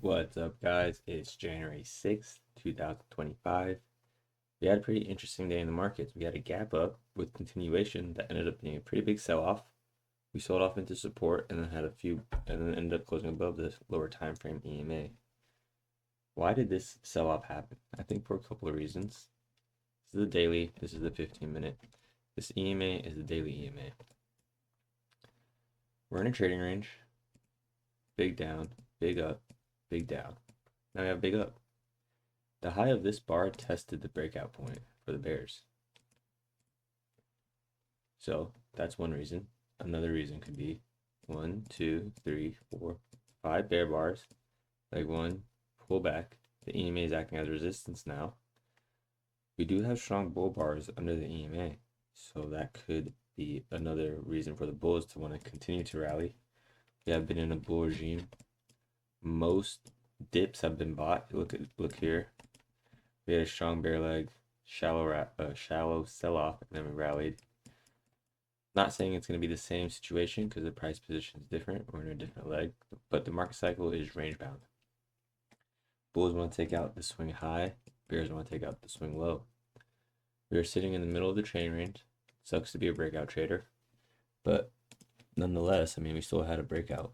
What's up, guys? It's January 6th, 2025. We had a pretty interesting day in the markets. We had a gap up with continuation that ended up being a pretty big sell off. We sold off into support and then had a few, and then ended up closing above the lower time frame EMA. Why did this sell off happen? I think for a couple of reasons. This is the daily, this is the 15-minute. This EMA is the daily EMA. We're in a trading range. Big down, big up, big down. Now we have big up. The high of this bar tested the breakout point for the bears. So that's one reason. Another reason could be 1, 2, 3, 4, 5 bear bars. Leg 1, pull back. The EMA is acting as resistance now. We do have strong bull bars under the EMA. So that could be another reason for the bulls to want to continue to rally. We have been in a bull regime. Most dips have been bought. Look here. We had a strong bear leg, shallow sell-off, and then we rallied. Not saying it's going to be the same situation because the price position is different. We're in a different leg, but the market cycle is range bound. Bulls want to take out the swing high. Bears want to take out the swing low. We are sitting in the middle of the trading range. Sucks to be a breakout trader, but nonetheless, I mean, we still had a breakout.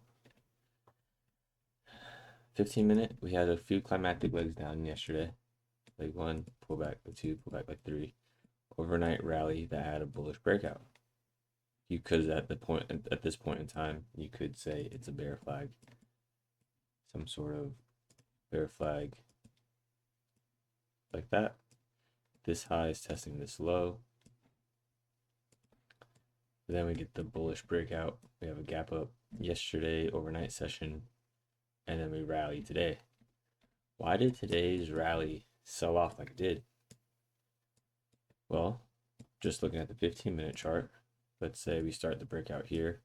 15-minute, we had a few climactic legs down yesterday. Leg 1, pull back, leg 2, pull back, leg 3. Overnight rally that had a bullish breakout. You could at this point in time, you could say it's a bear flag, some sort of bear flag like that. This high is testing this low. Then we get the bullish breakout. We have a gap up yesterday, overnight session, and then we rally today. Why did today's rally sell off like it did? Well, just looking at the 15-minute chart, let's say we start the breakout here.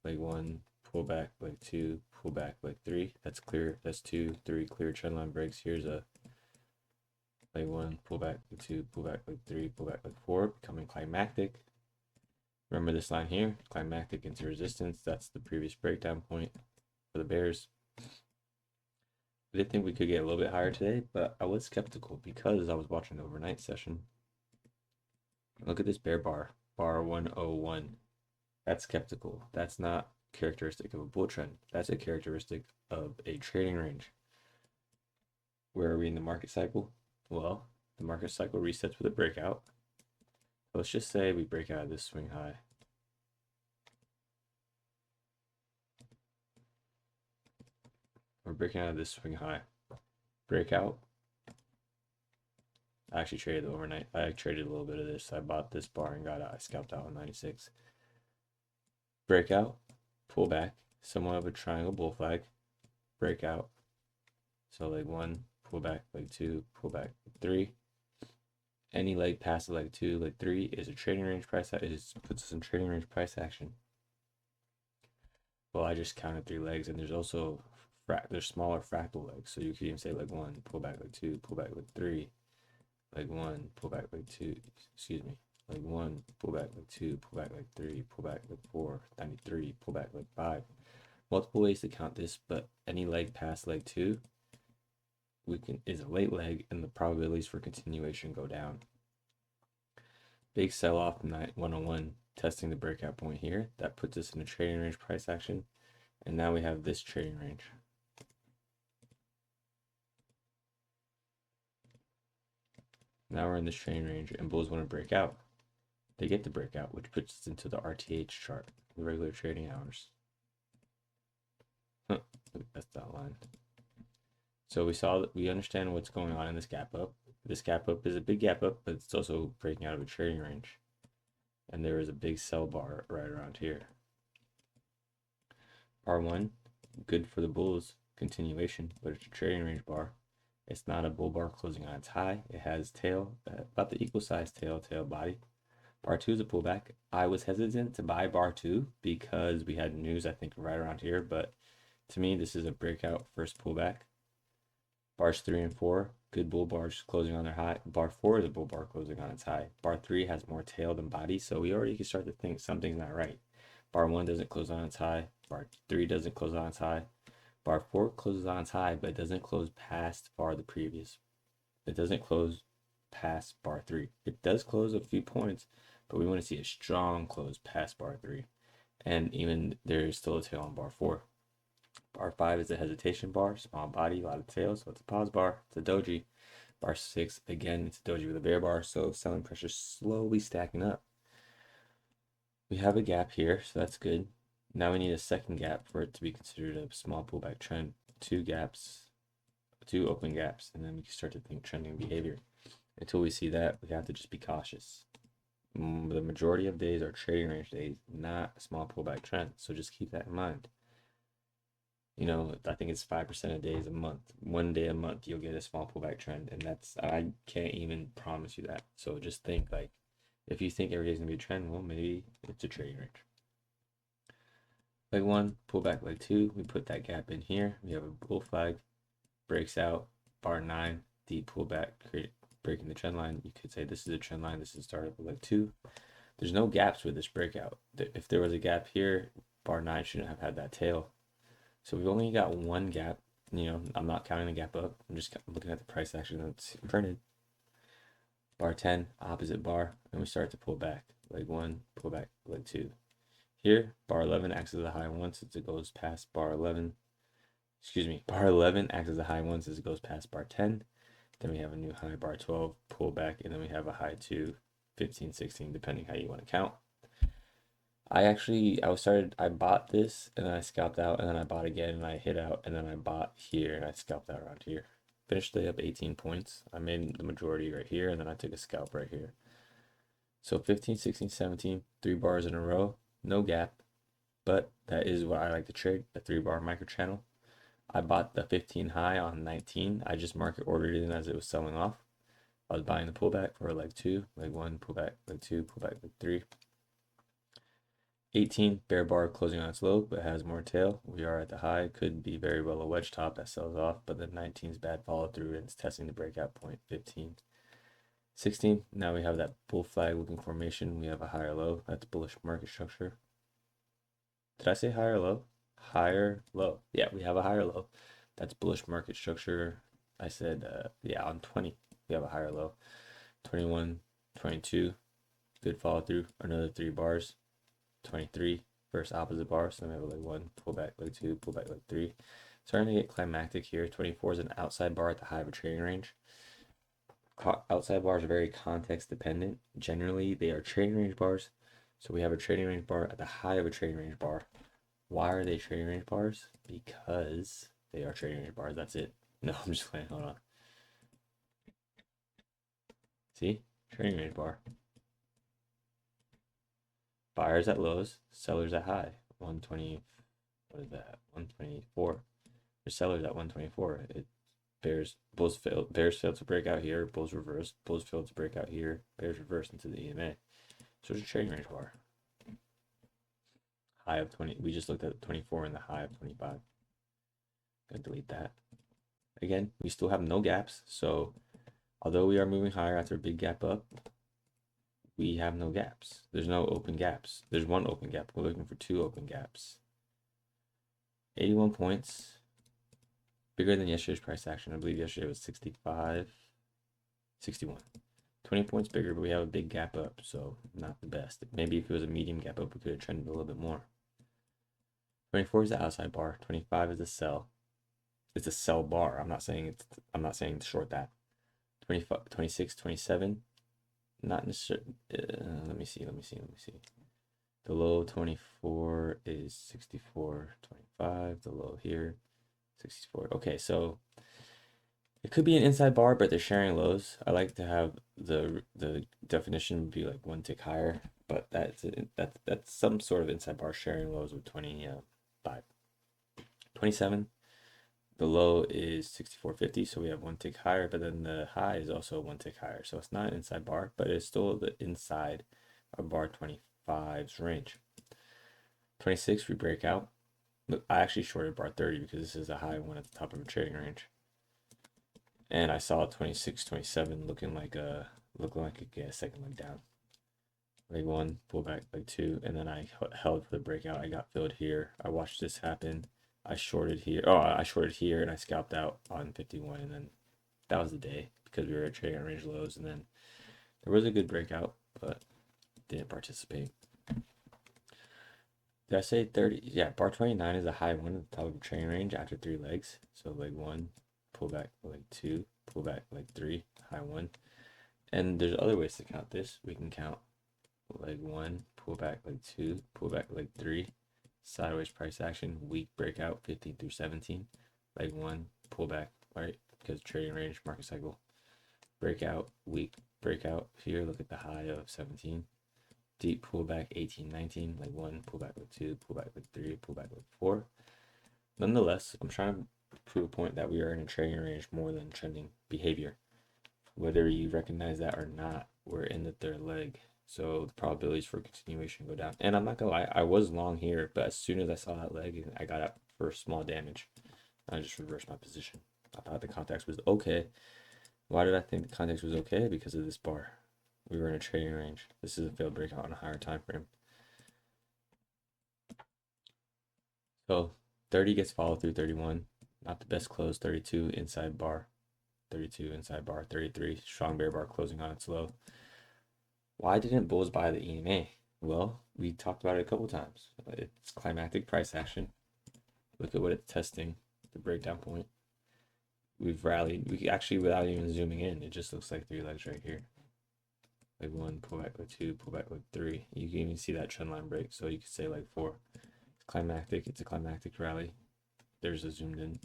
Leg 1, pull back, leg 2, pull back, leg 3. That's clear. That's 2, 3 clear trendline breaks. Here's a leg 1, pull back, leg 2, pull back, leg 3, pull back, leg 4, becoming climactic. Remember this line here, climactic into resistance. That's the previous breakdown point for the bears. I did think we could get a little bit higher today, but I was skeptical because I was watching the overnight session. Look at this bear bar, bar 101. That's skeptical. That's not characteristic of a bull trend. That's a characteristic of a trading range. Where are we in the market cycle? Well, the market cycle resets with a breakout. Let's just say we break out of this swing high. We're breaking out of this swing high. Breakout. I actually traded the overnight. I traded a little bit of this. I bought this bar and got out. I scalped out on 96. Breakout. Pull back. Somewhat of a triangle bull flag. Breakout. So leg 1, pull back, leg 2, pull back, leg 3. Any leg past leg 2, leg 3 is a trading range price. Puts us in trading range price action. Well, I just counted 3 legs, and there's also there's smaller fractal legs. So you could even say leg 1, pull back, leg 2, pull back, leg 3. Leg 1, pull back, leg 2. Excuse me. Leg 1, pull back, leg 2, pull back, leg 3, pull back, leg 4, 93, pull back, leg 5. Multiple ways to count this, but any leg past leg 2 is a late leg, and the probabilities for continuation go down. Big sell off 101, testing the breakout point here. That puts us in a trading range price action, and now we have this trading range. Now we're in this trading range, and bulls want to break out. They get the breakout, which puts us into the RTH chart, the regular trading hours. That's that line. So we understand what's going on in this gap up. This gap up is a big gap up, but it's also breaking out of a trading range. And there is a big sell bar right around here. Bar 1, good for the bulls, continuation, but it's a trading range bar. It's not a bull bar closing on its high. It has tail, about the equal size tail body. Bar 2 is a pullback. I was hesitant to buy bar 2 because we had news, I think, right around here, but to me, this is a breakout first pullback. Bars 3 and 4, good bull bars closing on their high. Bar 4 is a bull bar closing on its high. Bar 3 has more tail than body, so we already can start to think something's not right. Bar 1 doesn't close on its high. Bar 3 doesn't close on its high. Bar 4 closes on its high, but it doesn't close past bar the previous. It doesn't close past bar 3. It does close a few points, but we want to see a strong close past bar 3. And even there's still a tail on bar 4. Bar 5 is a hesitation bar, small body, a lot of tails, so it's a pause bar, it's a doji. Bar 6, again, it's a doji with a bear bar, so selling pressure slowly stacking up. We have a gap here, so that's good. Now we need a second gap for it to be considered a small pullback trend. Two gaps, two open gaps, and then we can start to think trending behavior. Until we see that, we have to just be cautious. The majority of days are trading range days, not a small pullback trend, so just keep that in mind. You know, I think it's 5% of days a month. One day a month, you'll get a small pullback trend, and that's, I can't even promise you that. So just think, like, if you think every day's gonna be a trend, well, maybe it's a trading range. Leg 1, pullback leg 2, we put that gap in here. We have a bull flag, breaks out, bar 9, deep pullback, breaking the trend line. You could say this is a trend line, this is the start of leg 2. There's no gaps with this breakout. If there was a gap here, bar 9 shouldn't have had that tail. So we've only got one gap. You know, I'm not counting the gap up. I'm just looking at the price action that's printed. Bar 10, opposite bar, and we start to pull back. Leg 1, pull back, leg 2. Here, bar 11 acts as a high once as it goes past bar 11. Excuse me, bar 11 acts as a high once as it goes past bar 10. Then we have a new high, bar 12, pull back, and then we have a high 2, 15, 16, depending how you want to count. I bought this and then I scalped out and then I bought again and I hit out and then I bought here and I scalped out around here. Finished the day up 18 points. I made the majority right here and then I took a scalp right here. So 15, 16, 17, 3 bars in a row, no gap, but that is what I like to trade, the 3-bar micro channel. I bought the 15 high on 19. I just market ordered it in as it was selling off. I was buying the pullback for leg 2, leg 1, pullback, leg 2, pullback, leg 3. 18, bear bar closing on its low, but has more tail. We are at the high. Could be very well a wedge top that sells off, but then 19 is bad follow through and it's testing the breakout point. 15. 16, now we have that bull flag looking formation. We have a higher low. That's bullish market structure. Did I say higher low? Higher low. Yeah, we have a higher low. That's bullish market structure. I said, yeah, on 20, we have a higher low. 21, 22, good follow through. Another 3 bars. 23, first opposite bar. So then we have leg 1, pull back leg 2, pull back leg 3. Starting to get climactic here. 24 is an outside bar at the high of a trading range. Outside bars are very context dependent. Generally, they are trading range bars. So we have a trading range bar at the high of a trading range bar. Why are they trading range bars? Because they are trading range bars. That's it. No, I'm just playing. Hold on. See? Trading range bar. Buyers at lows, sellers at high. 120, what is that? 124. There's sellers at 124. Bears failed to break out here. Bulls reversed. Bulls failed to break out here. Bears reversed into the EMA. So it's a trading range bar. High of 20. We just looked at 24 and the high of 25. Gonna delete that. Again, we still have no gaps. So although we are moving higher after a big gap up, we have no gaps. There's no open gaps. There's one open gap. We're looking for 2 open gaps. 81 points. Bigger than yesterday's price action. I believe yesterday was 65, 61. 20 points bigger, but we have a big gap up, so not the best. Maybe if it was a medium gap up, we could have trended a little bit more. 24 is the outside bar. 25 is the sell. It's a sell bar. I'm not saying to short that. 25, 26, 27. Not necessarily. Let me see. The low 24 is 64, 25. The low here, 64. Okay, so it could be an inside bar, but they're sharing lows. I like to have the definition be like 1 tick higher, but that's some sort of inside bar sharing lows with 25. 27. The low is 64.50, so we have 1 tick higher, but then the high is also 1 tick higher. So it's not an inside bar, but it's still the inside of bar 25's range. 26, we break out. Look, I actually shorted bar 30 because this is a high one at the top of a trading range. And I saw 26, 27 looking like it could get a second leg down. Leg 1, pull back leg 2, and then I held for the breakout. I got filled here. I watched this happen. I shorted here. Oh, I shorted here and I scalped out on 51, and then that was the day because we were trading on range lows, and then there was a good breakout, but didn't participate. Did I say 30? Yeah, bar 29 is a high one at the top of the trading range after 3 legs. So leg 1, pull back leg 2, pull back leg 3, high 1. And there's other ways to count this. We can count leg 1, pull back leg 2, pull back leg 3, sideways price action, weak breakout 15 through 17, leg 1, pull back, right? Because trading range, market cycle, breakout, weak breakout. Here, look at the high of 17. Deep pullback 18, 19, leg 1, pullback leg 2, pullback leg 3, pullback leg 4. Nonetheless, I'm trying to prove a point that we are in a trading range more than trending behavior. Whether you recognize that or not, we're in the third leg. So the probabilities for continuation go down. And I'm not gonna lie, I was long here, but as soon as I saw that leg, I got up for small damage. I just reversed my position. I thought the context was okay. Why did I think the context was okay? Because of this bar. We were in a trading range. This is a failed breakout on a higher time frame. So 30 gets followed through 31. Not the best close. 32 inside bar. 32 inside bar. 33 strong bear bar closing on its low. Why didn't bulls buy the EMA? Well, we talked about it a couple times. It's climactic price action. Look at what it's testing, the breakdown point. We've rallied. We actually, without even zooming in, it just looks like 3 legs right here. Leg 1, pull back leg 2, pull back leg 3. You can even see that trend line break. So you could say leg 4. It's climactic. It's a climactic rally. There's a zoomed in.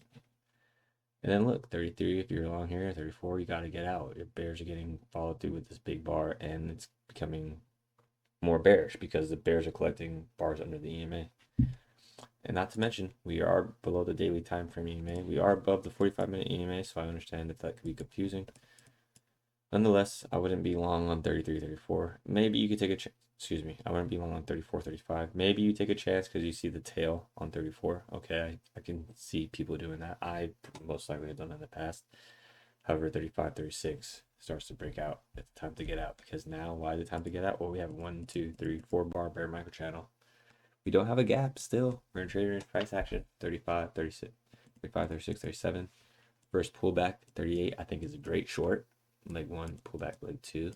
And then look, 33, if you're along here, 34, you got to get out. Your bears are getting followed through with this big bar, and it's becoming more bearish because the bears are collecting bars under the EMA. And not to mention, we are below the daily time frame EMA. We are above the 45-minute EMA, so I understand that could be confusing. Nonetheless, I wouldn't be long on 33, 34. Maybe you could take a chance. Excuse me. I wouldn't be long on 34, 35. Maybe you take a chance because you see the tail on 34. Okay, I can see people doing that. I most likely have done that in the past. However, 35, 36 starts to break out. It's time to get out because now, why is it time to get out? Well, we have 1, 2, 3, 4 bar bear micro channel. We don't have a gap still. We're in trading range price action. 35, 36, 35, 36, 37. First pullback, 38, I think is a great short. Leg 1, pull back leg 2.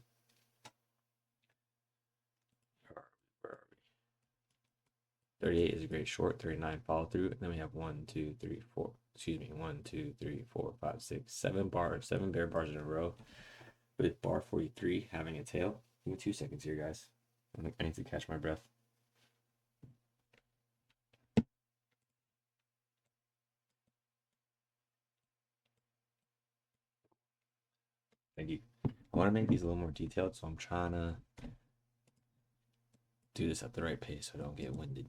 Where are we? 38 is a great short. 39 follow through. And then we have 1, 2, 3, 4. Excuse me. 1, 2, 3, 4, 5, 6, 7 bars. 7 bear bars in a row. With bar 43 having a tail. Give me 2 seconds here, guys. I need to catch my breath. Thank you. I want to make these a little more detailed, so I'm trying to do this at the right pace so I don't get winded.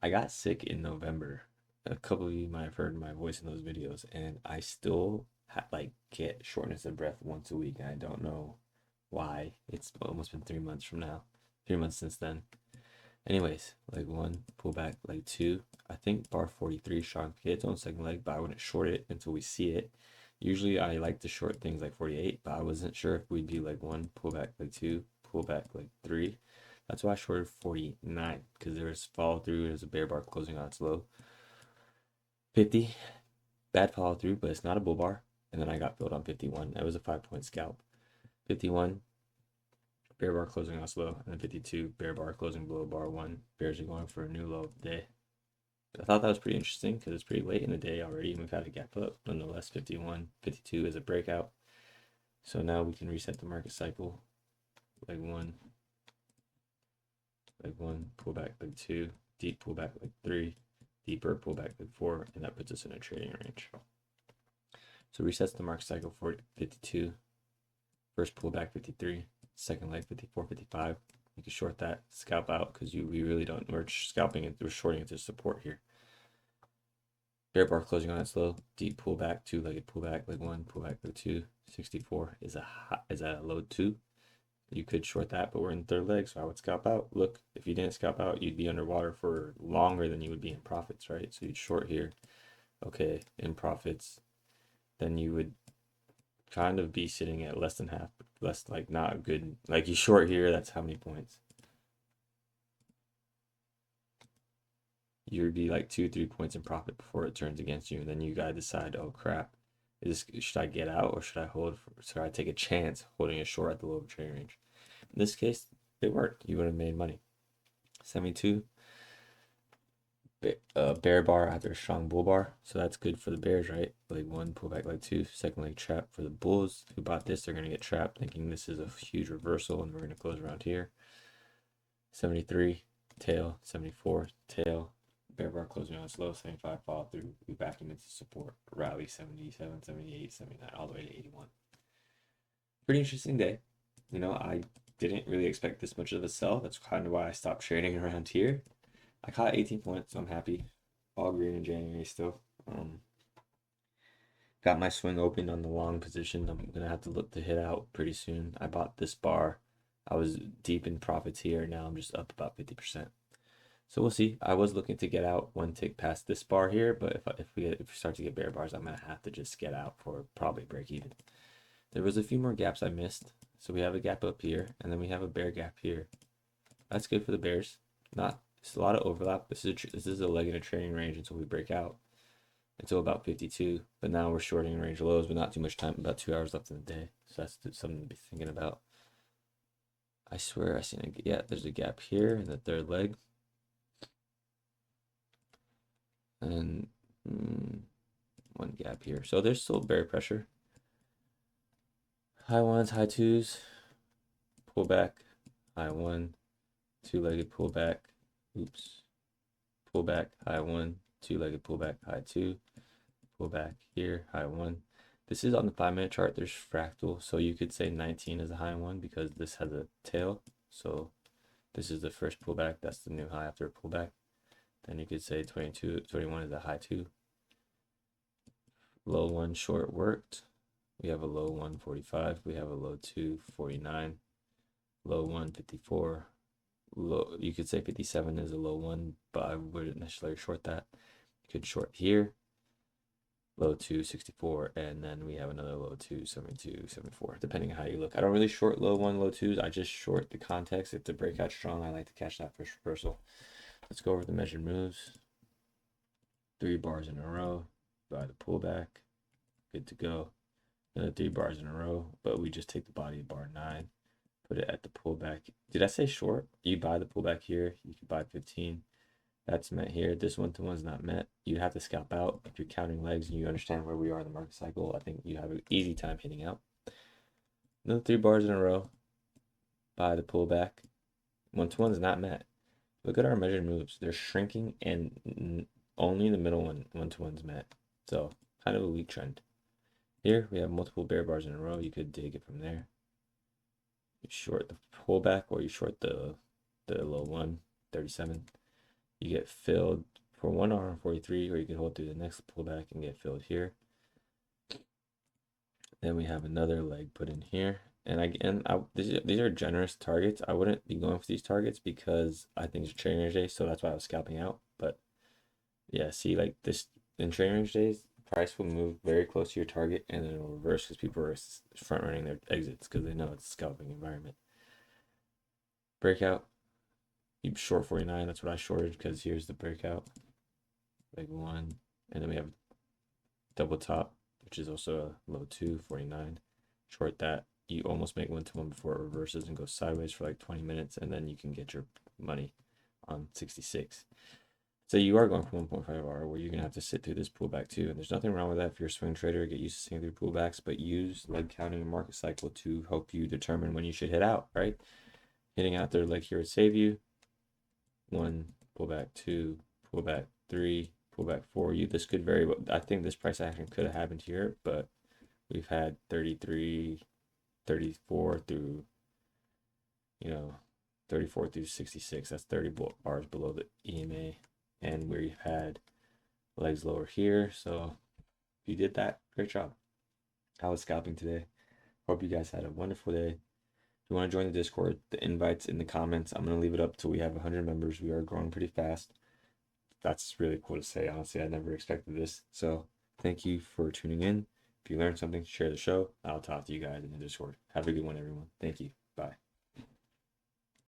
I got sick in November. A couple of you might have heard my voice in those videos, and I still get shortness of breath once a week, and I don't know why. It's almost been 3 months from now. 3 months since then. Anyways, leg 1, pull back, leg 2. I think bar 43 strong to get its own second leg, but I wouldn't short it until we see it. Usually I like to short things like 48, but I wasn't sure if we'd be leg 1, pull back, leg 2, pull back, leg 3. That's why I shorted 49, because there was follow through. There's a bear bar closing on its low. 50, bad follow through, but it's not a bull bar. And then I got filled on 51. That was a 5-point scalp. 51, bear bar closing on its low. And then 52, bear bar closing below bar 1. Bears are going for a new low of the day. I thought that was pretty interesting because it's pretty late in the day already and we've had a gap up. Nonetheless, 51, 52 is a breakout. So now we can reset the market cycle. Leg 1, pull back leg 2, deep pull back leg 3, deeper pull back leg 4, and that puts us in a trading range. So resets the market cycle for 52, first pullback 53, second leg 54, 55. You can short that, scalp out because we really don't. We're scalping it. We're shorting it to support here. Bear bar closing on its low, deep pullback, 2-legged pullback, leg 1, pullback leg 2. 64 is a low 2. You could short that, but we're in third leg, so I would scalp out. Look, if you didn't scalp out, you'd be underwater for longer than you would be in profits, right? So you'd short here, okay, in profits, then you would kind of be sitting at less than half, not good. Like you short here, that's how many points? you'd be like 2, 3 points in profit before it turns against you, and then you gotta decide, oh crap, should I get out or should I hold? Should I take a chance holding a short at the lower trading range? In this case, it worked. You would have made money. 72 bear bar after a strong bull bar, so that's good for the bears, right? Leg one, pull back leg two, second leg trap for the bulls who bought this. They're gonna get trapped thinking this is a huge reversal, and we're gonna close around here. 73 tail, 74 tail, bear bar closing on slow, 75 follow through, we back him into support, rally 77, 78, 79, all the way to 81. Pretty interesting day. You know, I didn't really expect this much of a sell. That's kind of why I stopped trading around here. I caught 18 points, so I'm happy. All green in January still. Got my swing open on the long position. I'm gonna have to look to hit out pretty soon. I bought this bar. I was deep in profits here. Now I'm just up about 50%. So we'll see. I was looking to get out one tick past this bar here, but if we start to get bear bars, I'm gonna have to just get out for probably break even. There was a few more gaps I missed. So we have a gap up here, and then we have a bear gap here. That's good for the bears. It's a lot of overlap. This is a leg in a trading range until we break out. Until about 52. But now we're shorting range lows, but not too much time. About 2 hours left in the day. So that's something to be thinking about. I swear I seen there's a gap here in the third leg. And one gap here. So there's still bear pressure. High ones, high twos, pull back, high one, two-legged pull back, pull back, high one, two-legged pull back, high two, pull back here, high one. This is on the 5-minute chart. There's fractal, so you could say 19 is a high one because this has a tail. So this is the first pullback. That's the new high after a pullback. Then you could say 21 is a high two. Low one short worked. We have a low 145. We have a low 249. Low 154. Low, you could say 57 is a low one, but I wouldn't necessarily short that. You could short here. Low 264, and then we have another low 272, 74, depending on how you look. I don't really short low one, low twos. I just short the context. If the breakout's strong, I like to catch that first reversal. Let's go over the measured moves. 3 bars in a row. Buy the pullback. Good to go. Another 3 bars in a row, but we just take the body of bar 9, put it at the pullback. Did I say short? You buy the pullback here. You can buy 15. That's met here. This 1-to-1's not met. You have to scalp out. If you're counting legs and you understand where we are in the market cycle, I think you have an easy time hitting out. Another 3 bars in a row. Buy the pullback. 1-to-1's not met. Look at our measured moves. They're shrinking, and only the middle 1-to-1's met. So kind of a weak trend. Here we have multiple bear bars in a row. You could dig it from there. You short the pullback or you short the low 137. You get filled for 1 hour and 43, or you can hold through the next pullback and get filled here. Then we have another leg put in here. And again, these are generous targets. I wouldn't be going for these targets because I think it's trading range day, so that's why I was scalping out. But yeah, see, like this in trading range days, price will move very close to your target and then it'll reverse because people are front running their exits because they know it's a scalping environment. Breakout, you short 49. That's what I shorted because here's the breakout, leg 1, and then we have double top, which is also a low 249. Short that. You almost make 1-to-1 before it reverses and goes sideways for like 20 minutes, and then you can get your money on 66. So you are going for 1.5 hour where you're gonna have to sit through this pullback too, and there's nothing wrong with that if you're a swing trader. Get used to seeing through pullbacks, but use leg counting and market cycle to help you determine when you should hit out. Right, hitting out there leg here would save you. 1 pullback, 2 pullback, 3 pullback, 4. This could vary. I think this price action could have happened here, but we've had 33, 34 through, 34 through 66. That's 30 bars below the EMA. And we've had legs lower here. So if you did that, great job. I was scalping today. Hope you guys had a wonderful day. If you want to join the Discord, the invite's in the comments. I'm going to leave it up till we have 100 members. We are growing pretty fast. That's really cool to say. Honestly, I never expected this. So thank you for tuning in. If you learned something, share the show. I'll talk to you guys in the Discord. Have a good one, everyone. Thank you. Bye.